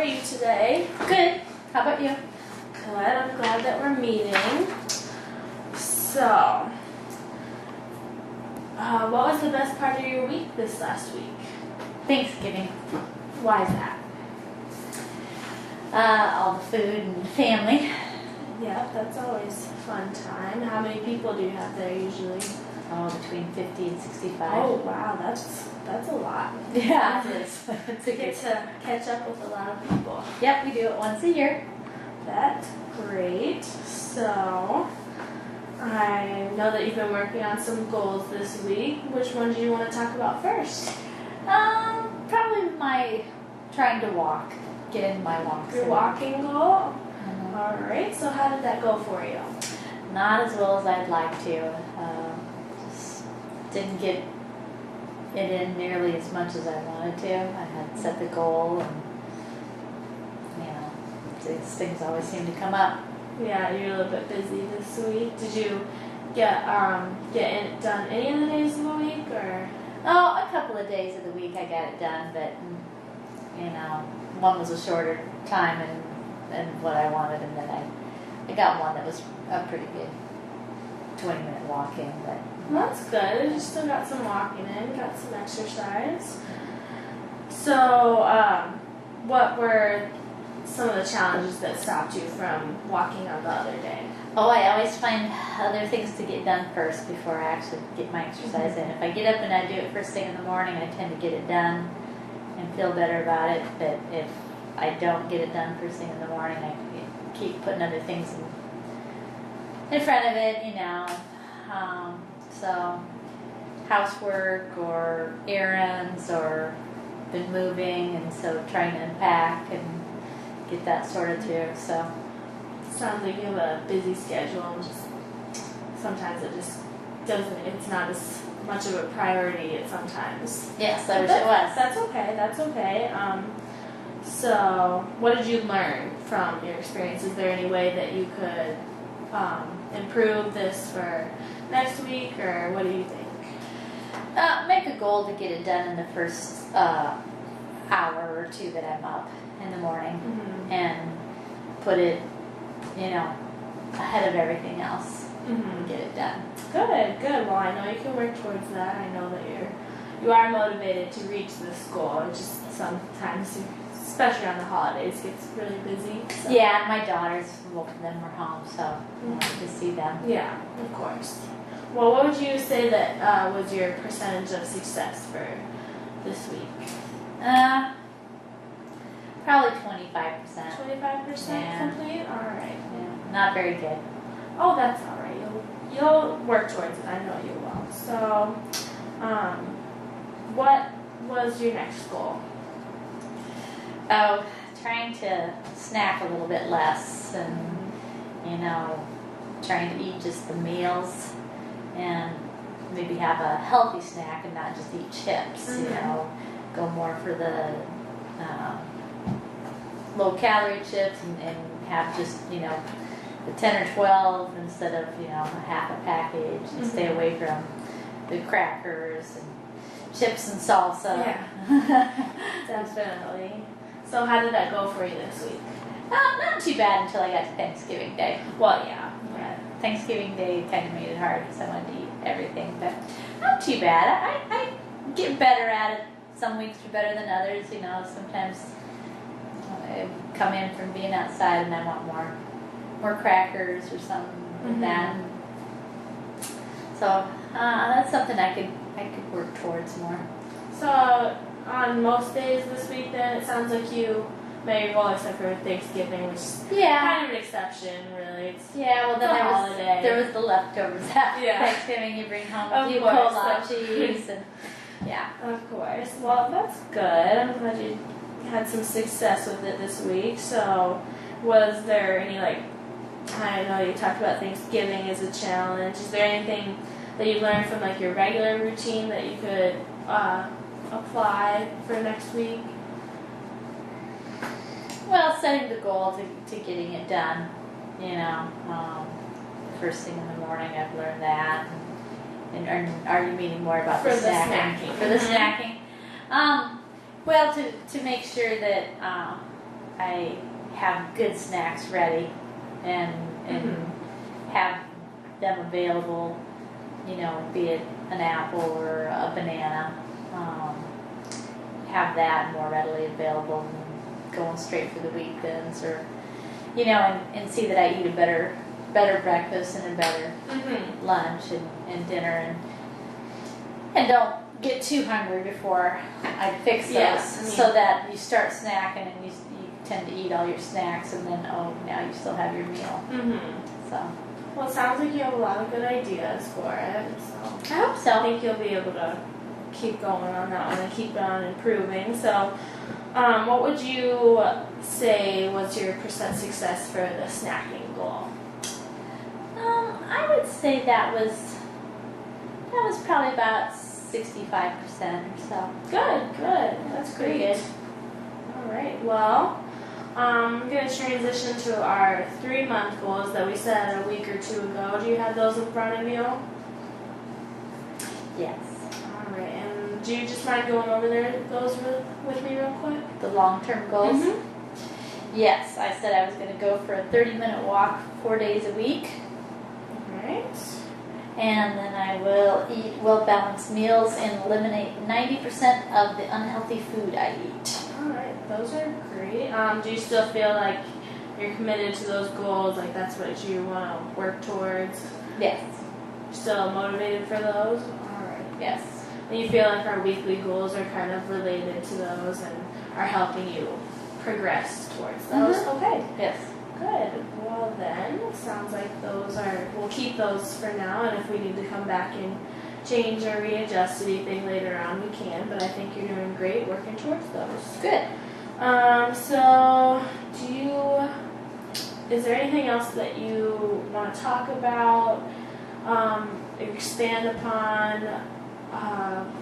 you today? Good. How about you? Good. I'm glad that we're meeting. So, what was the best part of your week this last week? Thanksgiving. Why is that? All the food and family. Yeah, that's always a fun time. How many people do you have there usually? Oh, between 50 and 65. Oh, wow, that's a lot. Yeah, it is. It's a You get good. to catch up with a lot of people. Yep, we do it once a year. That's great. So, I know that you've been working on some goals this week. Which one do you want to talk about first? Probably my trying to walk, get in my walks. Your walking goal? Mhm. All right. So, how did that go for you? Not as well as I'd like to. Just didn't get it in nearly as much as I wanted to. I had set the goal, and these things always seem to come up. Yeah, you're a little bit busy this week. Did you get done any of the days of the week, or? Oh, a couple of days of the week I got it done, but one was a shorter time than what I wanted, and then I got one that was a pretty good 20-minute walk in, but. Well, that's good. You still got some walking in, got some exercise. So, what were some of the challenges that stopped you from walking on the other day? Oh, I always find other things to get done first before I actually get my exercise in. If I get up and I do it first thing in the morning, I tend to get it done and feel better about it. But if I don't get it done first thing in the morning, I keep putting other things in front of it, So housework or errands or been moving, and so trying to unpack and get that sorted too. So Sounds like you have a busy schedule, and just sometimes it just doesn't. It's not as much of a priority sometimes. yes, I wish it was. That's okay. That's okay. So, what did you learn from your experience? Is there any way that you could improve this for next week, or what do you think? Make a goal to get it done in the first hour or two that I'm up in the morning, Mm-hmm. and put it, ahead of everything else. Mm-hmm. And get it done. Good. Well, I know you can work towards that. I know that you are motivated to reach this goal. It's just sometimes, especially on the holidays, gets really busy. So. Yeah, and my daughters, both of them were home, so I wanted to see them. Yeah, of course. Well, what would you say that was your percentage of success for this week? Probably 25%. 25% Yeah. complete? All right. Yeah, not very good. Oh, that's all right. You'll work towards it. I know you will. So, what was your next goal? Oh, trying to snack a little bit less, and trying to eat just the meals, and maybe have a healthy snack and not just eat chips. Mm-hmm. Go more for the low calorie chips, and have just the 10 or 12 instead of a half a package, and Mm-hmm. stay away from the crackers and chips and salsa. Yeah. Definitely. So, how did that go for you this week? Not too bad until I got to Thanksgiving Day. Well, yeah. Thanksgiving Day kind of made it hard because I wanted to eat everything, but not too bad. I get better at it. Some weeks are better than others. Sometimes I come in from being outside and I want more crackers or something like that. So that's something I could work towards more. So, on most days this week, then, it sounds like you made your goal except for Thanksgiving, which is kind of an exception, really. Well, then holiday. there was the leftovers after Yeah. Thanksgiving. You bring home Of a few course, cold so- cheese and Of course. Well, that's good. I'm glad you had some success with it this week. So, was there any, I know you talked about Thanksgiving as a challenge. Is there anything that you learned from, your regular routine that you could apply for next week? Well, setting the goal to getting it done, first thing in the morning. I've learned that. And are you meaning more about For the the snacking? snacking. For the Mhm. snacking. Well, to make sure that I have good snacks ready and have them available, be it an apple or a banana, have that more readily available than going straight for the wheat thins, or, and see that I eat a better breakfast and a better lunch and dinner, and don't get too hungry before I fix those, so that you start snacking and you tend to eat all your snacks, and then now you still have your meal. So. Well, it sounds like you have a lot of good ideas for it. So I hope so. I think you'll be able to keep going on that one and keep on improving. So, what would you say was your percent success for the snacking goal? I would say that was probably about 65% or so. Good. That's Pretty great. good. All right. Well, I'm going to transition to our 3-month goals that we set a week or two ago. Do you have those in front of you? Yes. All right. And do you just mind going over those with me real quick? The long-term goals? Yes. I said I was going to go for a 30-minute walk 4 days a week. All right. And then I will eat well-balanced meals and eliminate 90% of the unhealthy food I eat. Alright, those are great. Do you still feel like you're committed to those goals? Like that's what you want to work towards? Yes. Still motivated for those? Alright. Yes. And you feel like our weekly goals are kind of related to those and are helping you progress towards those? Okay. Yes. Good. Well then, sounds like we'll keep those for now, and if we need to come back and change or readjust anything later on, we can, but I think you're doing great working towards those. Good. So is there anything else that you want to talk about, expand upon,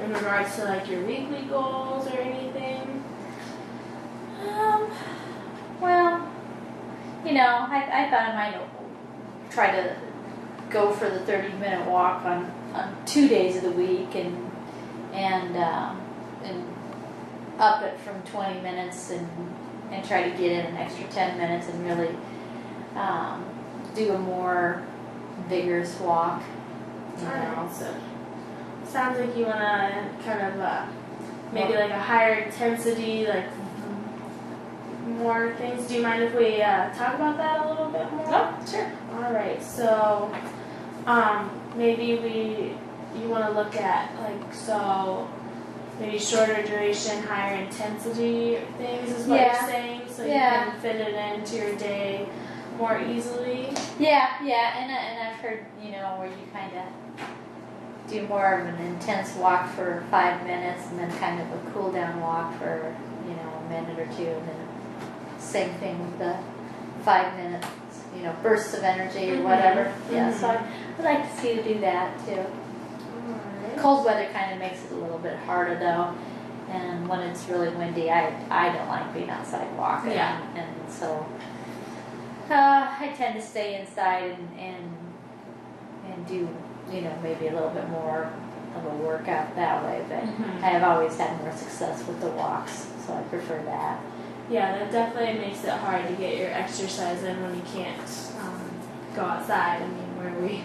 in regards to like your weekly goals or anything? Well, I thought I might try to go for the 30-minute walk on 2 days of the week and up it from 20 minutes and try to get in an extra 10 minutes and really do a more vigorous walk. Alright, so sounds like you want to kind of maybe like a higher intensity, like more things. Do you mind if we talk about that a little bit more? Oh, sure. Alright, so maybe you want to look at maybe shorter duration, higher intensity things is what you're saying, so you can fit it into your day more easily. Yeah, and I've heard, where you kind of do more of an intense walk for 5 minutes and then kind of a cool down walk for, a minute or two, and then same thing with the 5 minutes, bursts of energy or whatever. Yeah, so I'd like to see you do that too. Alright. Cold weather kind of makes it a little bit harder though, and when it's really windy, I don't like being outside walking. Yeah. And so I tend to stay inside and do, maybe a little bit more of a workout that way, but I have always had more success with the walks, so I prefer that. Yeah, that definitely makes it hard to get your exercise in when you can't go outside. I mean, where we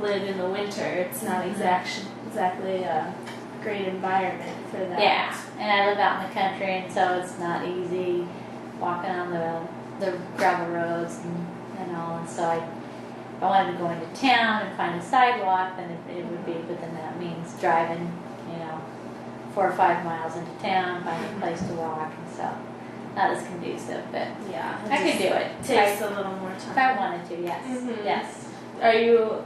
live in the winter, it's not exactly a great environment for that. Yeah, and I live out in the country, and so it's not easy walking on the gravel roads and all, and so I wanted to go into town and find a sidewalk, then it would be, but then that means driving, 4 or 5 miles into town, finding a place to walk, and so not as conducive, but Yeah, I could do it. Takes a little more time. If I wanted to, yes. Yes. Are you?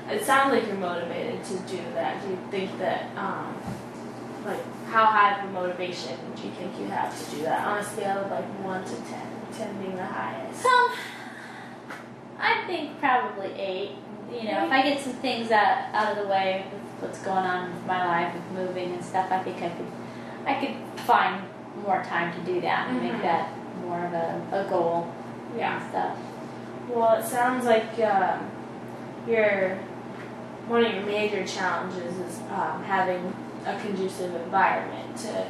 It sounds like you're motivated to do that. Do you think that, how high of a motivation do you think you have to do that on a scale of 1 to 10, 10 being the highest? I think probably 8. If I get some things out of the way with what's going on with my life, with moving and stuff, I think I could find more time to do that and make that more of a goal. Yeah. And stuff. Well, it sounds like one of your major challenges is having a conducive environment to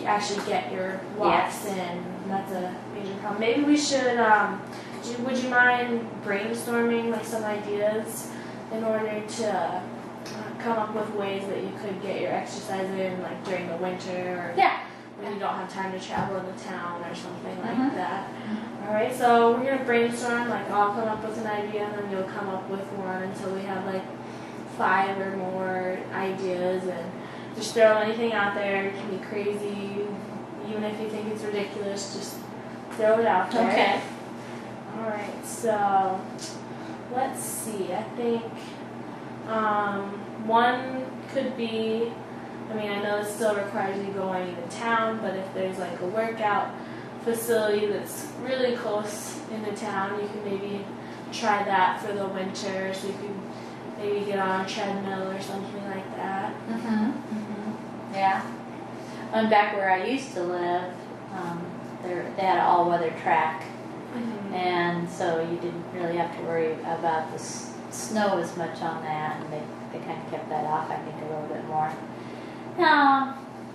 actually get your walks in. And that's a major problem. Maybe we should. Would you mind brainstorming like some ideas in order to come up with ways that you could get your exercise in, like during the winter, or Yeah. when you don't have time to travel into town or something like Mhm. that. All right, so we're gonna brainstorm. Like I'll come up with an idea, and then you'll come up with one until we have like 5 or more ideas, and just throw anything out there. It can be crazy, even if you think it's ridiculous. Just throw it out there. Okay. All right, so let's see. I think one could be. I mean, I know it still requires you going into town, but if there's like a workout facility that's really close into town, you can maybe try that for the winter. So you can maybe get on a treadmill or something like that. Mhm. Yeah. And back where I used to live, they had an all-weather track, and so you didn't really have to worry about the snow as much on that, and they kind of kept that off, I think, a little bit more.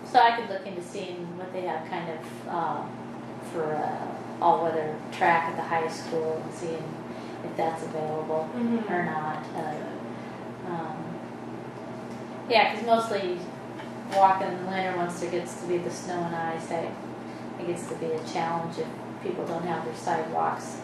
So I could look into seeing what they have kind of for all-weather track at the high school and seeing if that's available or not. Yeah, because mostly walking in the winter, once there gets to be the snow and ice, it gets to be a challenge if people don't have their sidewalks